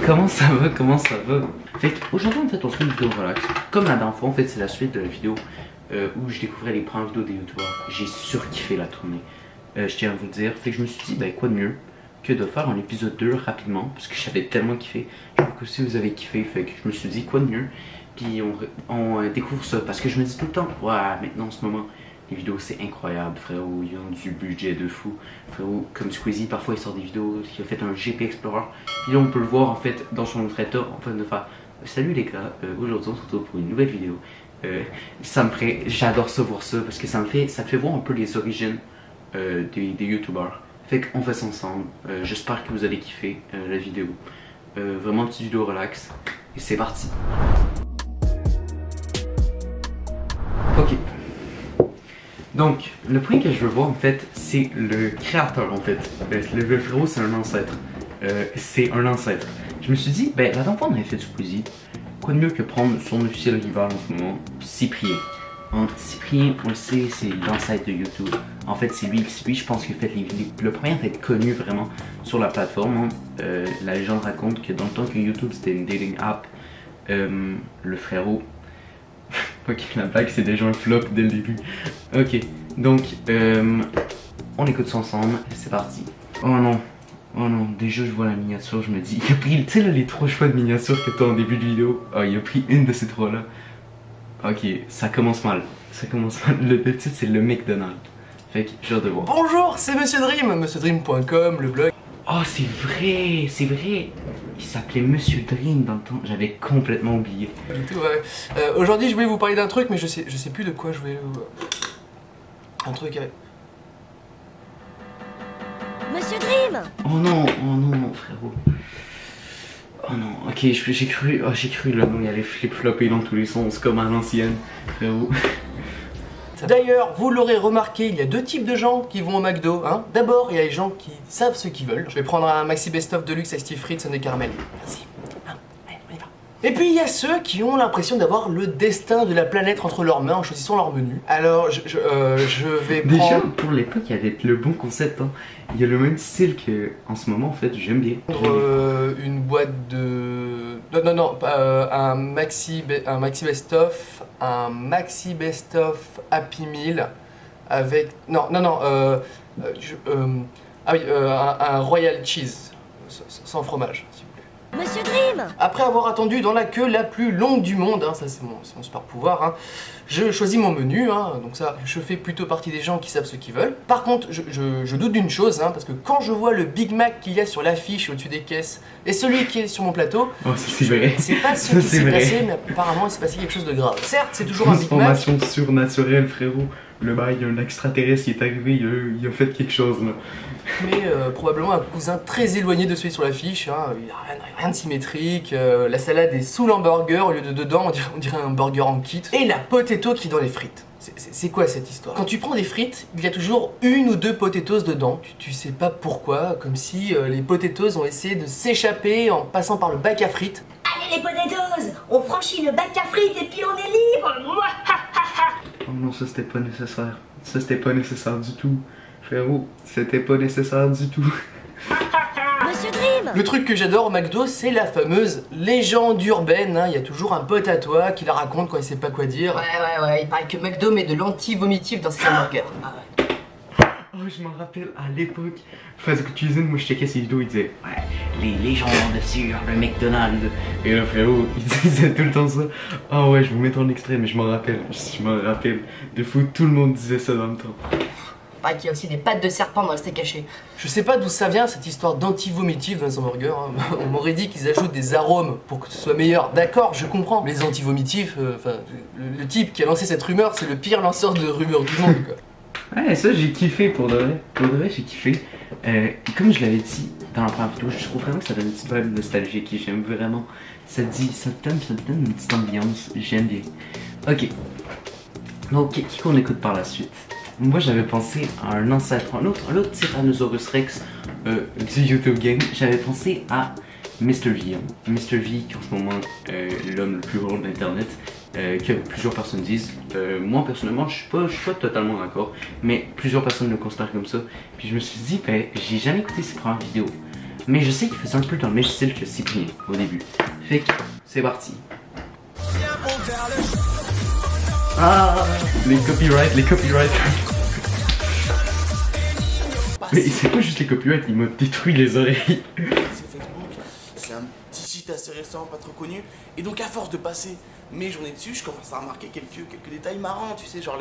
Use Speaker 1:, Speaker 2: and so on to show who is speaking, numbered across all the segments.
Speaker 1: comment ça va? Comment ça va? Fait qu'aujourd'hui en fait on se fait une vidéo relax. Comme la dernière fois en fait c'est la suite de la vidéo où je découvrais les premières vidéos des youtubeurs. J'ai surkiffé la tournée. Je tiens à vous le dire. Fait que je me suis dit ben quoi de mieux que de faire un épisode 2 rapidement. Parce que j'avais tellement kiffé. Je trouve que si vous avez kiffé, fait que je me suis dit quoi de mieux. Puis on découvre ça. Parce que je me dis tout le temps, ouais maintenant en ce moment. Les vidéos c'est incroyable frérot, ils ont du budget de fou. Frérot, comme Squeezie parfois il sort des vidéos, il a fait un GP Explorer. Puis là on peut le voir en fait dans son état en train de faire salut les gars, aujourd'hui on se retrouve pour une nouvelle vidéo. Ça me ferait, j'adore ça voir ça parce que ça te fait voir un peu les origines des youtubeurs. Fait qu'on fait ça ensemble, j'espère que vous allez kiffer la vidéo. Vraiment petite vidéo relax et c'est parti. Ok. Donc, le point que je veux voir en fait, c'est le créateur en fait. Le frérot, c'est un ancêtre. Je me suis dit, ben la dernière fois on avait fait du Squeezie. Quoi de mieux que prendre son officiel rival en ce moment, Cyprien. Cyprien, on le sait, c'est l'ancêtre de YouTube. En fait, c'est lui, je pense qu'il a fait le premier à être connu vraiment sur la plateforme. La légende raconte que dans le temps que YouTube c'était une dating app, le frérot. Ok, la blague c'est déjà un flop dès le début. Ok, donc on écoute ça ensemble, c'est parti. Oh non, déjà je vois la miniature, je me dis, il a pris, tu sais là, les 3 choix de miniature que t'as en début de vidéo. Oh, il a pris une de ces 3 là. Ok, ça commence mal. Le titre c'est le McDonald's. Fait que j'ai hâte de voir.
Speaker 2: Bonjour, c'est Monsieur Dream, monsieurdream.com, le blog.
Speaker 1: Oh c'est vrai. Il s'appelait Monsieur Dream dans le temps, j'avais complètement oublié.
Speaker 2: Ouais. Aujourd'hui je voulais vous parler d'un truc mais je sais plus de quoi je voulais vous... Un truc avec...
Speaker 3: Monsieur Dream!
Speaker 1: Oh non frérot. Oh non, ok, j'ai cru là, non, il y a les flip-floppés dans tous les sens comme à l'ancienne, frérot.
Speaker 2: D'ailleurs, vous l'aurez remarqué, il y a 2 types de gens qui vont au McDo. Hein. D'abord, il y a les gens qui savent ce qu'ils veulent. Je vais prendre un Maxi Best-of Deluxe avec Steve Fritz et caramel. Vas-y. Hein. Allez, on y va. Et puis, il y a ceux qui ont l'impression d'avoir le destin de la planète entre leurs mains en choisissant leur menu. Alors, je vais prendre...
Speaker 1: Déjà, pour l'époque, il y avait le bon concept. Hein. Il y a le même style que en ce moment, en fait, j'aime bien.
Speaker 2: Une boîte de... Non, un Maxi Best-of, Happy Meal avec... un Royal Cheese, sans fromage, s'il vous plaît.
Speaker 3: Monsieur Dream!
Speaker 2: Après avoir attendu dans la queue la plus longue du monde, hein, ça c'est mon super pouvoir, hein, je choisis mon menu, hein, donc ça, je fais plutôt partie des gens qui savent ce qu'ils veulent. Par contre, je doute d'une chose, hein, parce que quand je vois le Big Mac qu'il y a sur l'affiche au-dessus des caisses et celui qui est sur mon plateau,
Speaker 1: oh, c'est vrai.
Speaker 2: C'est pas ce qui s'est passé, mais apparemment il s'est passé quelque chose de grave. Certes, c'est toujours un Big Mac.
Speaker 1: Transformation surnaturelle, frérot. Le bail, il y a un extraterrestre qui est arrivé, il a fait quelque chose là.
Speaker 2: Mais probablement un cousin très éloigné de celui sur l'affiche, hein. Il n'y a rien de symétrique, la salade est sous l'hamburger, au lieu de dedans on dirait un burger en kit. Et la potato qui est dans les frites. C'est quoi cette histoire? Quand tu prends des frites, il y a toujours 1 ou 2 potatoes dedans. Tu sais pas pourquoi, comme si les potatoes ont essayé de s'échapper en passant par le bac à frites.
Speaker 3: Allez les potatoes! On franchit le bac à frites et puis on est libre!
Speaker 1: Oh non, ça c'était pas nécessaire. Ça c'était pas nécessaire du tout. Frérot, c'était pas nécessaire du tout.
Speaker 3: Monsieur Dream!
Speaker 2: Le truc que j'adore au McDo, c'est la fameuse légende urbaine, hein. Il y a toujours un pote à toi qui la raconte quand il sait pas quoi dire. Ouais, il paraît que McDo met de l'anti-vomitif dans ses hamburgers. Ah ouais.
Speaker 1: Oh, je m'en rappelle à l'époque, parce que cuisine, moi je checkais ses vidéos, il disait ouais, les légendes sur le McDonald's. Et là frérot, il disait tout le temps ça. Ah ouais, je vous mets en extrait, mais je m'en rappelle de fou, tout le monde disait ça dans le temps.
Speaker 3: Pareil qu'il y a aussi des pattes de serpent dans le steak haché.
Speaker 2: Je sais pas d'où ça vient cette histoire d'anti-vomitif dans les hamburgers, hein. On m'aurait dit qu'ils ajoutent des arômes pour que ce soit meilleur. D'accord, je comprends. Les anti-vomitifs, le type qui a lancé cette rumeur, c'est le pire lanceur de rumeurs du monde, quoi.
Speaker 1: Ouais, ça j'ai kiffé pour de vrai. Pour de vrai, j'ai kiffé. Comme je l'avais dit dans la première vidéo, je trouve vraiment que ça donne une petite vibe nostalgique et j'aime vraiment. Ça te donne une petite ambiance, j'aime bien. Ok. Donc, qui qu'on écoute par la suite? Moi j'avais pensé à un ancêtre, un autre Tyrannosaurus Rex du YouTube game. J'avais pensé à Mr. V. Mr. V qui en ce moment l'homme le plus gros d'internet. Que plusieurs personnes disent. Moi personnellement je suis pas totalement d'accord, mais plusieurs personnes le considèrent comme ça. Puis je me suis dit, ben j'ai jamais écouté ses premières vidéos. Mais je sais qu'il faisait un peu dans le même style que Cyprien au début. Fait que c'est parti. Ah, les copyrights, les copyrights. Mais c'est pas juste les copyrights, il m'a détruit les oreilles.
Speaker 4: C'est Facebook, c'est un petit site assez récent, pas trop connu. Et donc à force de passer mes journées dessus, je commence à remarquer quelques détails marrants, tu sais, genre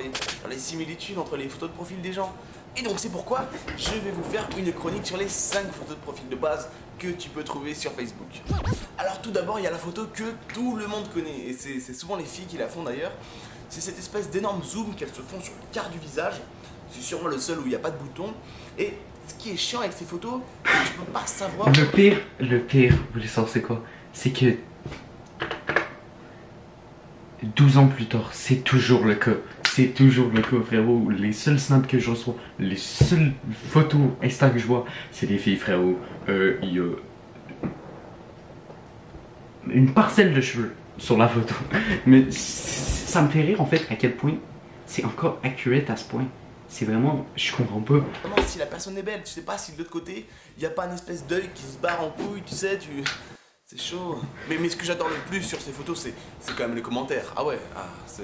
Speaker 4: les similitudes entre les photos de profil des gens. Et donc c'est pourquoi je vais vous faire une chronique sur les 5 photos de profil de base que tu peux trouver sur Facebook. Alors tout d'abord, il y a la photo que tout le monde connaît, et c'est souvent les filles qui la font d'ailleurs. C'est cette espèce d'énorme zoom qu'elles se font sur le quart du visage. C'est sûrement le seul où il n'y a pas de bouton. Et ce qui est chiant avec ces photos, c'est que tu peux pas savoir...
Speaker 1: Le pire, vous voulez savoir c'est quoi? C'est que 12 ans plus tard, c'est toujours le cas. C'est toujours le cas, frérot. Les seuls snaps que je reçois, les seules photos Insta que je vois, c'est des filles, frérot. Il y a une parcelle de cheveux sur la photo. Mais ça me fait rire en fait à quel point c'est encore accurate à ce point. C'est vraiment, je comprends pas.
Speaker 4: Si la personne est belle, tu sais pas si de l'autre côté, il n'y a pas une espèce d'œil qui se barre en couille, tu sais, c'est chaud. Mais ce que j'adore le plus sur ces photos, c'est quand même les commentaires. Ah ouais, c'est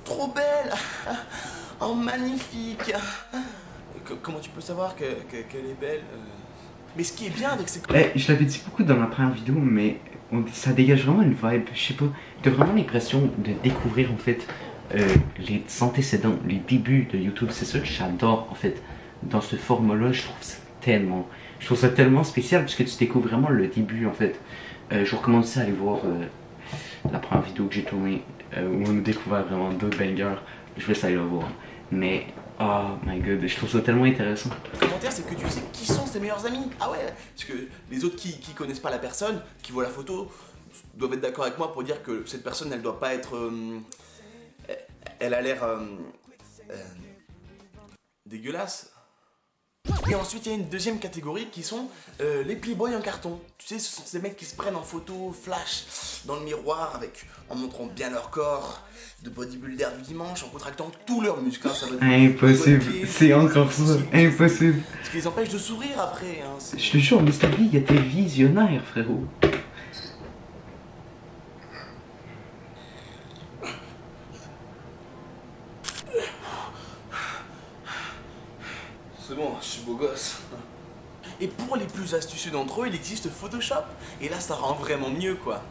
Speaker 4: trop belle. Oh, magnifique. Comment tu peux savoir qu'elle est belle? Mais ce qui est bien avec ces...
Speaker 1: Je l'avais dit beaucoup dans la première vidéo, mais ça dégage vraiment une vibe, je sais pas. T'as vraiment l'impression de découvrir en fait les antécédents, les débuts de YouTube. C'est ça que j'adore en fait dans ce format-là. Je trouve ça tellement spécial parce que tu découvres vraiment le début en fait. Je vous recommande aussi à aller voir la première vidéo que j'ai tournée où on a découvert vraiment d'autres bangers. Je vais essayer de la voir. Mais oh my god, je trouve ça tellement intéressant.
Speaker 4: Le commentaire, c'est que tu sais qui sont ses meilleurs amis. Ah ouais, parce que les autres qui connaissent pas la personne, qui voient la photo, doivent être d'accord avec moi pour dire que cette personne, elle doit pas être... elle a l'air... dégueulasse. Et ensuite, il y a une deuxième catégorie qui sont les playboys en carton. Tu sais, ce sont ces mecs qui se prennent en photo flash dans le miroir en montrant bien leur corps, de bodybuilder du dimanche, en contractant tous leurs muscles. Hein, ça va
Speaker 1: impossible, c'est encore ça, impossible.
Speaker 4: Ce qui les empêche de sourire après. Hein,
Speaker 1: je te jure, Mr. V, il y a des visionnaires, frérot.
Speaker 4: C'est bon, je suis beau gosse. Et pour les plus astucieux d'entre eux, il existe Photoshop. Et là, ça rend vraiment mieux, quoi.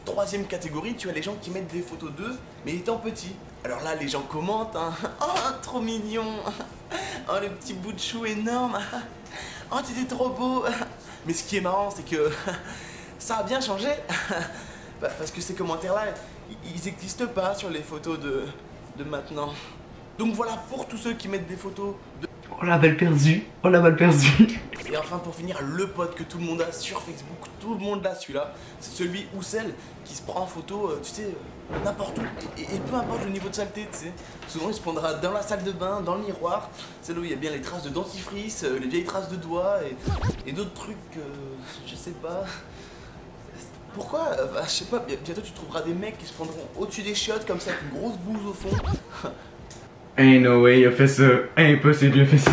Speaker 4: Troisième catégorie, tu as les gens qui mettent des photos d'eux, mais étant petits. Alors là, les gens commentent, hein. Oh, trop mignon. Oh, le petit bout de chou énorme. Oh, t'étais trop beau. Mais ce qui est marrant, c'est que ça a bien changé. Parce que ces commentaires-là, ils n'existent pas sur les photos de maintenant. Donc voilà, pour tous ceux qui mettent des photos de...
Speaker 1: Oh la balle perdue, oh la balle perdue.
Speaker 4: Et enfin pour finir, le pote que tout le monde a sur Facebook, tout le monde l'a celui-là, c'est celui ou celle qui se prend en photo, tu sais, n'importe où. Et peu importe le niveau de saleté, tu sais. Souvent il se prendra dans la salle de bain, dans le miroir, celle où il y a bien les traces de dentifrice, les vieilles traces de doigts et d'autres trucs, je sais pas. Pourquoi je sais pas, bientôt tu trouveras des mecs qui se prendront au-dessus des chiottes comme ça avec une grosse bouse au fond.
Speaker 1: Ain't no way, il a fait ça. Impossible, il a fait ça.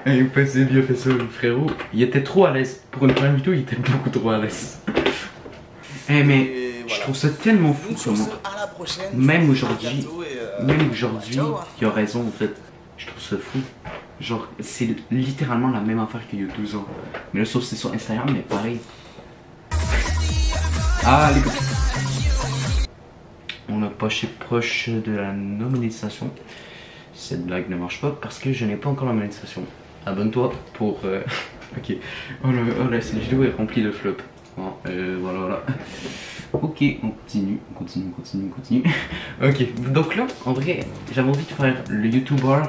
Speaker 1: Impossible, il a fait ça, frérot. Il était trop à l'aise. Pour une première vidéo, il était beaucoup trop à l'aise. Mais voilà. Je trouve ça tellement fou comment. Même aujourd'hui, il a raison en fait. Je trouve ça fou. Genre, c'est littéralement la même affaire qu'il y a 12 ans. Mais là, sauf que c'est sur Instagram, mais pareil. Ah, les copines. On a passé proche de la non-monétisation. Cette blague ne marche pas parce que je n'ai pas encore la monétisation. Abonne-toi pour... Ok. Oh là, cette vidéo est remplie de flop. Bon, voilà. Ok, on continue. Ok, donc là, en vrai, j'avais envie de faire le YouTuber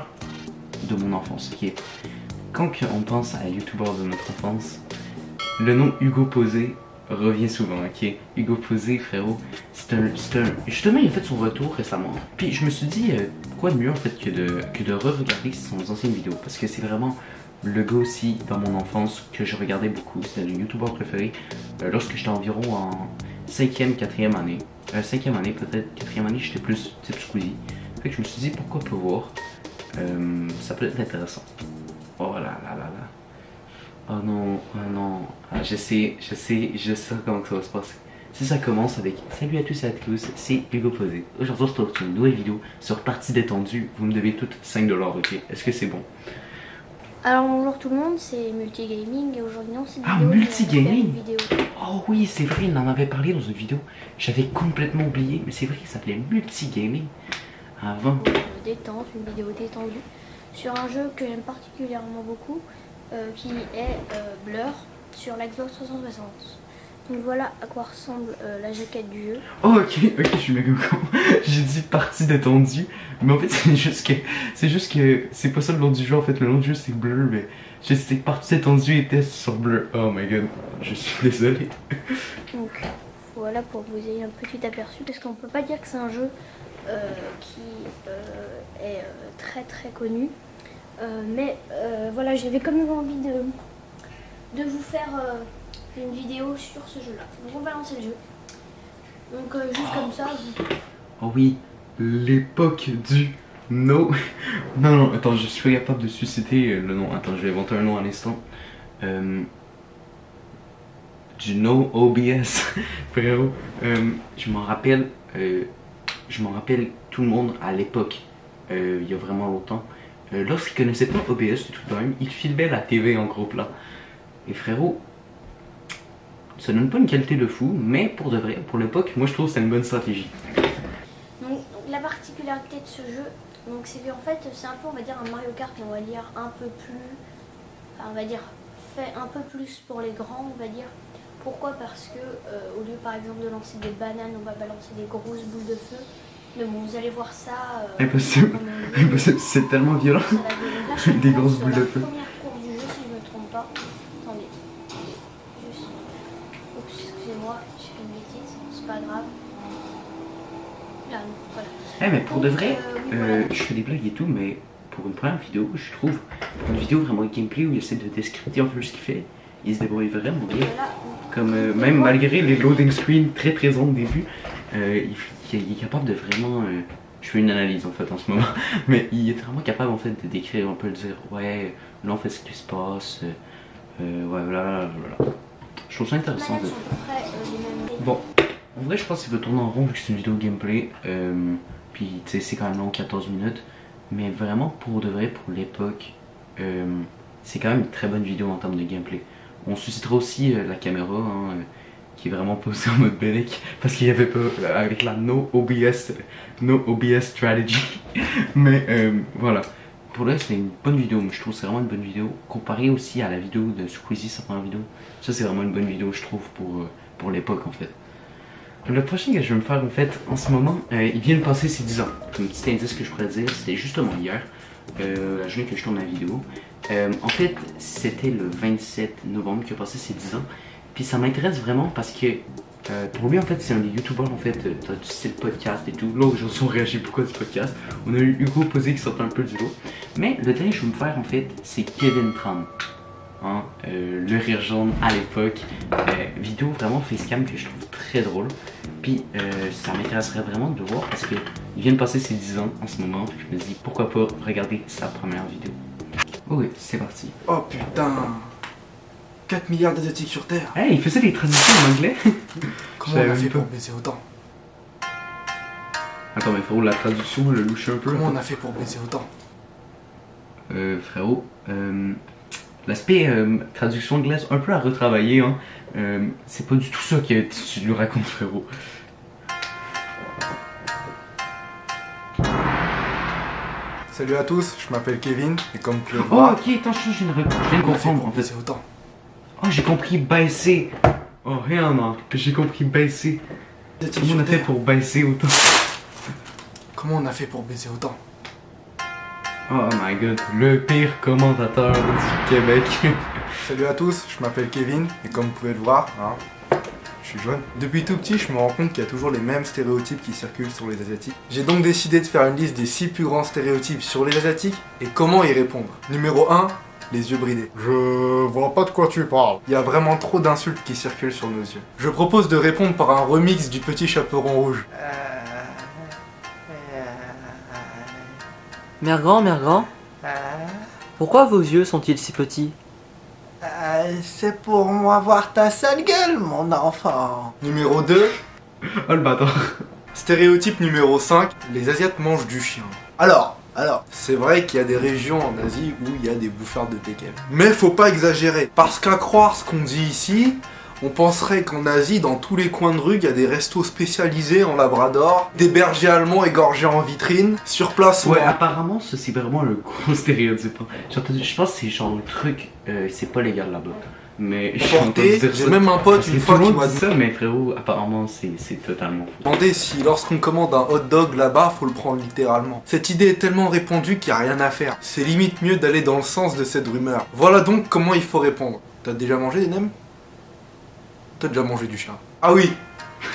Speaker 1: de mon enfance. Ok. Quand on pense à YouTuber de notre enfance, le nom Hugo Posé revient souvent, ok? Hugo Posé, frérot, justement, il a fait son retour récemment. Puis je me suis dit, quoi de mieux en fait que de re-regarder son ancienne vidéo, parce que c'est vraiment le gars aussi dans mon enfance que je regardais beaucoup. C'était le YouTuber préféré lorsque j'étais environ en 5e, 4e année. 5e année peut-être, 4e année, j'étais plus type Squeezie. Fait que je me suis dit, pourquoi pas voir, ça peut être intéressant. Oh là là là là. non, oh non. Ah, je sais comment ça va se passer. Si ça commence avec salut à tous et à tous, c'est Hugo Posé. Aujourd'hui, je trouve une nouvelle vidéo sur Partie Détendue. Vous me devez toutes 5 $, ok? Est-ce que c'est bon?
Speaker 5: Alors bonjour tout le monde, c'est Multigaming et aujourd'hui non c'est une
Speaker 1: Ah,
Speaker 5: vidéo.
Speaker 1: Multigaming? Oh oui, c'est vrai, il en avait parlé dans une vidéo. J'avais complètement oublié, mais c'est vrai que ça s'appelait Multigaming avant.
Speaker 5: Détente, une vidéo détendue sur un jeu que j'aime particulièrement beaucoup qui est Blur sur la Xbox 360. Donc voilà à quoi ressemble la jaquette du jeu.
Speaker 1: Oh ok, je suis méga con. J'ai dit Partie Détendue, mais en fait c'est juste que c'est pas ça le nom du jeu en fait, le nom du jeu c'est Blur, mais j'ai dit que Partie Détendue était sur Blur. Oh my god, je suis désolé.
Speaker 5: Donc voilà pour vous ayez un petit aperçu, parce qu'on peut pas dire que c'est un jeu qui est très très connu, mais voilà, j'avais quand même envie de vous faire une vidéo sur ce jeu là. Donc on va lancer le jeu, donc juste comme ça
Speaker 1: Oh oui, l'époque du no. Non, attends, je suis capable de susciter le nom. Attends, je vais inventer un nom à l'instant. Du no OBS, frérot. Je m'en rappelle tout le monde à l'époque, il y a vraiment longtemps. Lorsqu'ils connaissaient pas OBS du tout de même, ils filmaient la TV en gros plan. Et frérot, ça donne pas une qualité de fou, mais pour de vrai, pour l'époque, moi je trouve que c'est une bonne stratégie.
Speaker 5: Donc la particularité de ce jeu, c'est qu'en fait c'est un peu, on va dire, un Mario Kart, on va dire un peu plus, enfin, on va dire fait un peu plus pour les grands, on va dire. Pourquoi? Parce que au lieu par exemple de lancer des bananes, on va balancer des grosses boules de feu. Mais bon, vous allez voir ça.
Speaker 1: Impossible, impossible, c'est tellement violent. Des grosses boules de feu.
Speaker 5: La première course du jeu, si je ne me trompe pas. Attendez. Juste. Oups, excusez-moi, j'ai fait une bêtise, c'est pas grave. Là, voilà.
Speaker 1: Mais pour de vrai,
Speaker 5: voilà.
Speaker 1: je fais des blagues et tout, mais pour une première vidéo, je trouve, une vidéo vraiment gameplay où il essaie de descripter un peu ce qu'il fait, il se débrouille vraiment bien. Comme même malgré les loading screens très présents au début, il est capable de vraiment. Je fais une analyse en fait en ce moment, mais il est vraiment capable en fait de décrire un peu, de dire ouais, là en fait ce qui se passe, ouais voilà. Je trouve ça intéressant. Bon, en vrai je pense qu'il veut tourner en rond vu que c'est une vidéo gameplay, puis tu sais c'est quand même long, 14 minutes, mais vraiment pour de vrai, pour l'époque, c'est quand même une très bonne vidéo en termes de gameplay. On suscitera aussi la caméra qui est vraiment posée en mode Belek parce qu'il n'y avait pas avec la no OBS strategy. Mais voilà, pour là c'est une bonne vidéo, mais je trouve que c'est vraiment une bonne vidéo comparé aussi à la vidéo de Squeezie, sa première vidéo. Ça c'est vraiment une bonne vidéo je trouve pour l'époque en fait. Le prochain que je vais me faire en fait en ce moment, il vient de passer ses 10 ans. Un petit indice que je pourrais dire, c'était justement hier, la journée que je tourne la vidéo. En fait, c'était le 27 novembre qui a passé ses 10 ans. Puis ça m'intéresse vraiment parce que pour lui en fait c'est un des youtubeurs en fait du style podcast et tout. Là aujourd'hui on réagit beaucoup à ce podcast. On a eu Hugo Posé qui sortait un peu du lot. Mais le dernier que je vais me faire en fait c'est Kevin Tran. Hein, le rire jaune à l'époque. Vidéo vraiment facecam que je trouve très drôle. Puis ça m'intéresserait vraiment de voir parce qu'il vient de passer ses 10 ans en ce moment. Puis je me dis pourquoi pas regarder sa première vidéo. Ok, c'est parti.
Speaker 4: Oh putain, 4 milliards d'asiatiques sur Terre.
Speaker 1: Hey, il faisait des traductions en anglais.
Speaker 4: Comment on a fait pour baiser autant?
Speaker 1: Attends, mais frérot, la traduction, elle le louche un peu.
Speaker 4: Comment on a fait pour baiser autant?
Speaker 1: Frérot, l'aspect traduction anglaise un peu à retravailler, hein. C'est pas du tout ça que tu lui racontes, frérot.
Speaker 6: Salut à tous, je m'appelle Kevin et comme tu le
Speaker 1: Oh,
Speaker 6: vois...
Speaker 1: ok, attends, je viens de comprendre en fait.
Speaker 6: C'est autant.
Speaker 1: Oh, j'ai compris baisser. Oh, rien, non. J'ai compris baisser. Comment on a fait pour baisser autant?
Speaker 6: Comment on a fait pour baiser autant?
Speaker 1: Oh my god, le pire commentateur du Québec.
Speaker 6: Salut à tous, je m'appelle Kevin et comme vous pouvez le voir, hein, je suis jeune. Depuis tout petit, je me rends compte qu'il y a toujours les mêmes stéréotypes qui circulent sur les Asiatiques. J'ai donc décidé de faire une liste des 6 plus grands stéréotypes sur les Asiatiques et comment y répondre. Numéro 1, les yeux bridés. Je vois pas de quoi tu parles. Il y a vraiment trop d'insultes qui circulent sur nos yeux. Je propose de répondre par un remix du Petit Chaperon Rouge.
Speaker 7: Mère grand, pourquoi vos yeux sont-ils si petits?
Speaker 6: c'est pour moi voir ta sale gueule, mon enfant. Numéro 2.
Speaker 1: Oh le bâtard.
Speaker 6: Stéréotype numéro 5, les Asiates mangent du chien. Alors, c'est vrai qu'il y a des régions en Asie où il y a des bouffeurs de teckel. Mais faut pas exagérer, parce qu'à croire ce qu'on dit ici, on penserait qu'en Asie, dans tous les coins de rue, il y a des restos spécialisés en labrador, des bergers allemands égorgés en vitrine, sur place.
Speaker 1: Ouais, apparemment, ça c'est vraiment le gros stéréotype. Je pense que c'est genre le truc, c'est pas légal là-bas. Mais
Speaker 6: j'ai même un pote une fois qui m'a dit
Speaker 1: ça, mais frérot, apparemment c'est totalement fou.
Speaker 6: Demandez si lorsqu'on commande un hot dog là-bas, faut le prendre littéralement. Cette idée est tellement répandue qu'il n'y a rien à faire. C'est limite mieux d'aller dans le sens de cette rumeur. Voilà donc comment il faut répondre. T'as déjà mangé des nems? T'as déjà mangé du chien? Ah oui,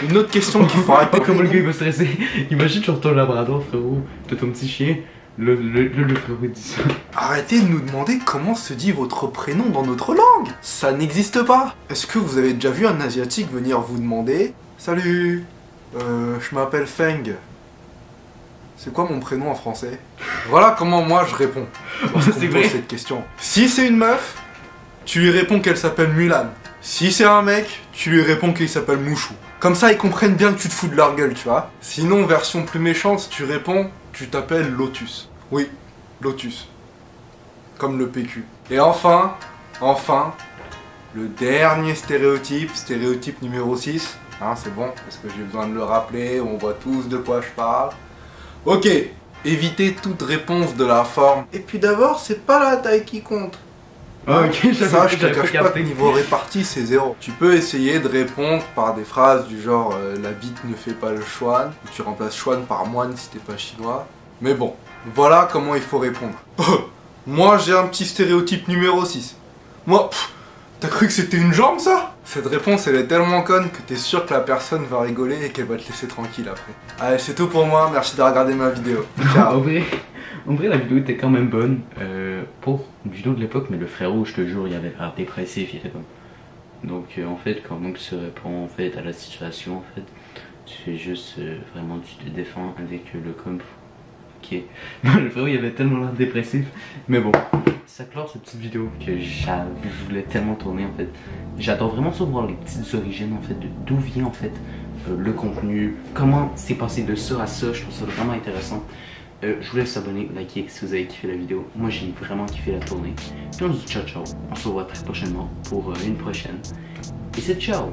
Speaker 6: une autre question qu'il faut arrêter.
Speaker 1: Comment le gars il va stresser. Imagine tu retournes labrador frérot, t'as ton petit chien. Le frérot dit ça.
Speaker 6: Arrêtez de nous demander comment se dit votre prénom dans notre langue. Ça n'existe pas. Est-ce que vous avez déjà vu un asiatique venir vous demander « Salut, je m'appelle Feng. C'est quoi mon prénom en français ?» Voilà comment moi je réponds lorsqu'on me pose cette question. Si c'est une meuf, tu lui réponds qu'elle s'appelle Mulan. Si c'est un mec, tu lui réponds qu'il s'appelle Mouchou. Comme ça ils comprennent bien que tu te fous de leur gueule, tu vois. Sinon, version plus méchante, tu réponds « Tu t'appelles Lotus ». Oui, Lotus. Comme le PQ. Et enfin, le dernier stéréotype, stéréotype numéro 6. Hein, c'est bon, parce que j'ai besoin de le rappeler, on voit tous de quoi je parle. Ok, évitez toute réponse de la forme. Et puis d'abord, c'est pas la taille qui compte.
Speaker 1: Ah, ok,
Speaker 6: ça, je te cache pas que niveau réparti, c'est 0. Tu peux essayer de répondre par des phrases du genre la bite ne fait pas le chouan, ou tu remplaces chouan par moine si t'es pas chinois. Mais bon, voilà comment il faut répondre. Moi, j'ai un petit stéréotype numéro 6. Moi, t'as cru que c'était une jambe, ça? Cette réponse, elle est tellement conne que t'es sûr que la personne va rigoler et qu'elle va te laisser tranquille après. Allez, c'est tout pour moi, merci de regarder ma vidéo. Ciao.
Speaker 1: En vrai, la vidéo était quand même bonne pour une vidéo de l'époque, mais le frérot, je te jure, il avait l'air dépressif, il était comme... Donc, en fait, quand donc se répond en fait à la situation, en fait, tu fais juste vraiment, tu te défends avec le kung fu. Ok. Le frérot, il avait tellement l'air dépressif, mais bon, ça clore cette petite vidéo que je voulais tellement tourner en fait. J'adore vraiment savoir les petites origines en fait, de d'où vient en fait le contenu, comment c'est passé de ça à ça, je trouve ça vraiment intéressant. Je vous laisse abonner, liker si vous avez kiffé la vidéo. Moi j'ai vraiment kiffé la tournée. Puis on se dit ciao ciao. On se revoit très prochainement pour une prochaine. Et c'est ciao.